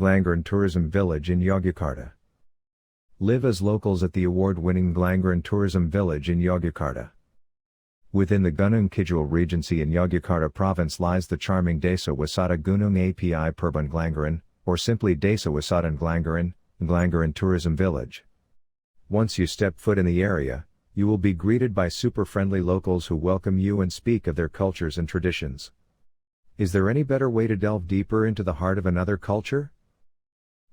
Nglanggeran Tourism Village in Yogyakarta. Live as locals at the award-winning Nglanggeran Tourism Village in Yogyakarta. Within the Gunungkidul Regency in Yogyakarta Province lies the charming Desa Wisata Gunung API Purba Nglanggeran, or simply Desa Wisata Nglanggeran, Nglanggeran Tourism Village. Once you step foot in the area, you will be greeted by super friendly locals who welcome you and speak of their cultures and traditions. Is there any better way to delve deeper into the heart of another culture?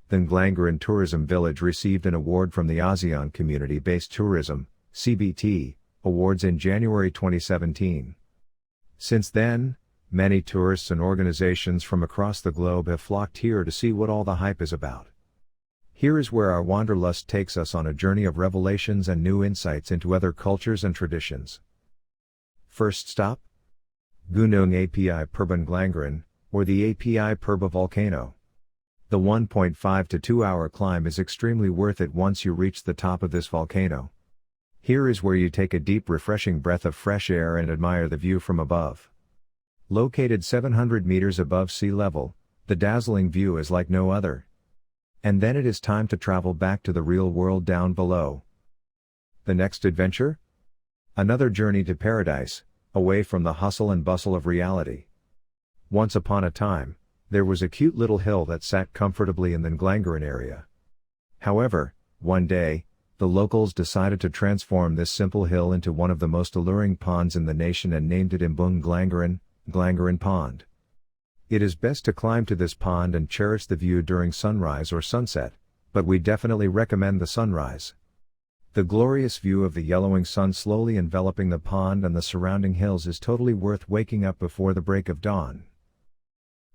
The Nglanggeran Tourism Village received an award from the ASEAN Community Based Tourism, CBT, Awards in January 2017. Since then, many tourists and organizations from across the globe have flocked here to see what all the hype is about. Here is where our wanderlust takes us on a journey of revelations and new insights into other cultures and traditions. First stop? Gunung API Purba Nglanggeran, or the API Purba volcano. The 1.5 to 2 hour climb is extremely worth it once you reach the top of this volcano. Here is where you take a deep refreshing breath of fresh air and admire the view from above. Located 700 meters above sea level, the dazzling view is like no other. And then it is time to travel back to the real world down below. The next adventure? Another journey to paradise, away from the hustle and bustle of reality. Once upon a time, there was a cute little hill that sat comfortably in the Nglanggeran area. However, one day, the locals decided to transform this simple hill into one of the most alluring ponds in the nation and named it Embung Nglanggeran, Nglanggeran Pond. It is best to climb to this pond and cherish the view during sunrise or sunset, but we definitely recommend the sunrise. The glorious view of the yellowing sun slowly enveloping the pond and the surrounding hills is totally worth waking up before the break of dawn.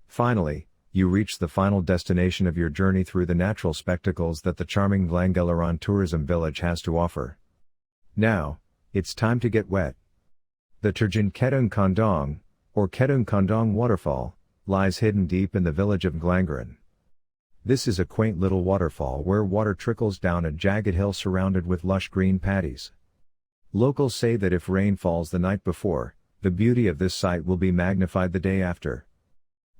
Finally, you reach the final destination of your journey through the natural spectacles that the charming Nglanggeran Tourism Village has to offer. Now, it's time to get wet. The Terjun Kedung Kondong, or Kedung Kondong waterfall, lies hidden deep in the village of Nglanggeran. This is a quaint little waterfall where water trickles down a jagged hill surrounded with lush green paddies. Locals say that if rain falls the night before, the beauty of this site will be magnified the day after.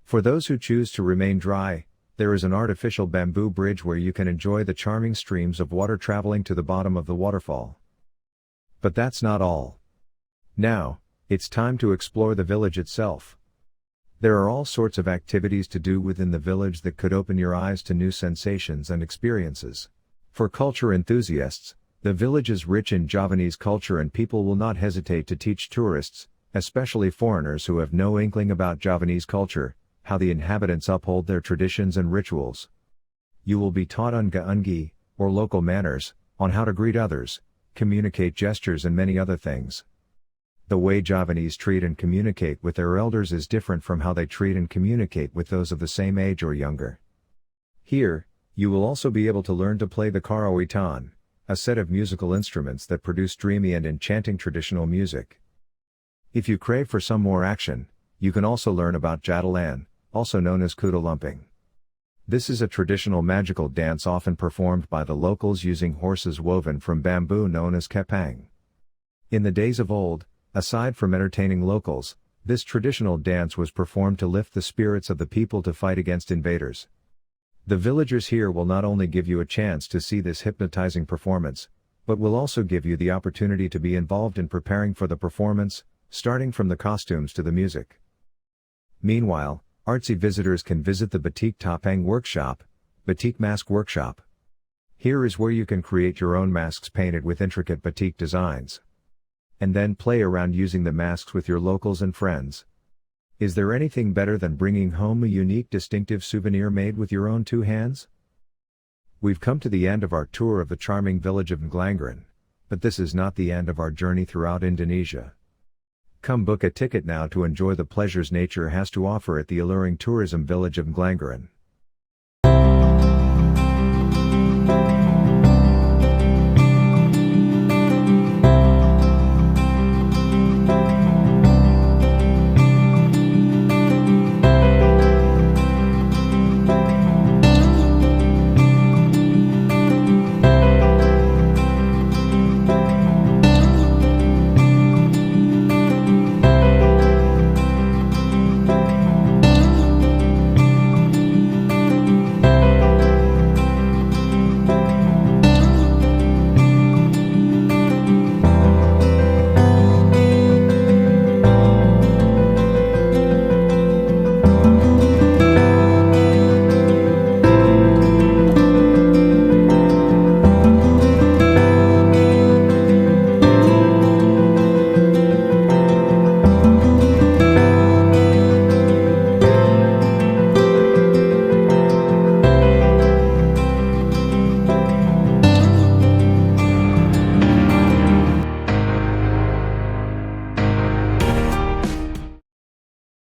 For those who choose to remain dry, there is an artificial bamboo bridge where you can enjoy the charming streams of water traveling to the bottom of the waterfall. But that's not all. Now, it's time to explore the village itself. There are all sorts of activities to do within the village that could open your eyes to new sensations and experiences. For culture enthusiasts, the village is rich in Javanese culture and people will not hesitate to teach tourists, especially foreigners who have no inkling about Javanese culture, how the inhabitants uphold their traditions and rituals. You will be taught unga-ungi, or local manners, on how to greet others, communicate gestures and many other things. The way Javanese treat and communicate with their elders is different from how they treat and communicate with those of the same age or younger. Here, you will also be able to learn to play the karawitan, a set of musical instruments that produce dreamy and enchanting traditional music. If you crave for some more action, you can also learn about jadalan, also known as kuda lumping. This is a traditional magical dance often performed by the locals using horses woven from bamboo known as kepang. In the days of old, aside from entertaining locals, this traditional dance was performed to lift the spirits of the people to fight against invaders. The villagers here will not only give you a chance to see this hypnotizing performance, but will also give you the opportunity to be involved in preparing for the performance, starting from the costumes to the music. Meanwhile, artsy visitors can visit the Batik Topeng Workshop, Batik Mask Workshop. Here is where you can create your own masks painted with intricate batik designs. And then play around using the masks with your locals and friends. Is there anything better than bringing home a unique distinctive souvenir made with your own two hands? We've come to the end of our tour of the charming village of Nglanggeran, but this is not the end of our journey throughout Indonesia. Come book a ticket now to enjoy the pleasures nature has to offer at the alluring tourism village of Nglanggeran.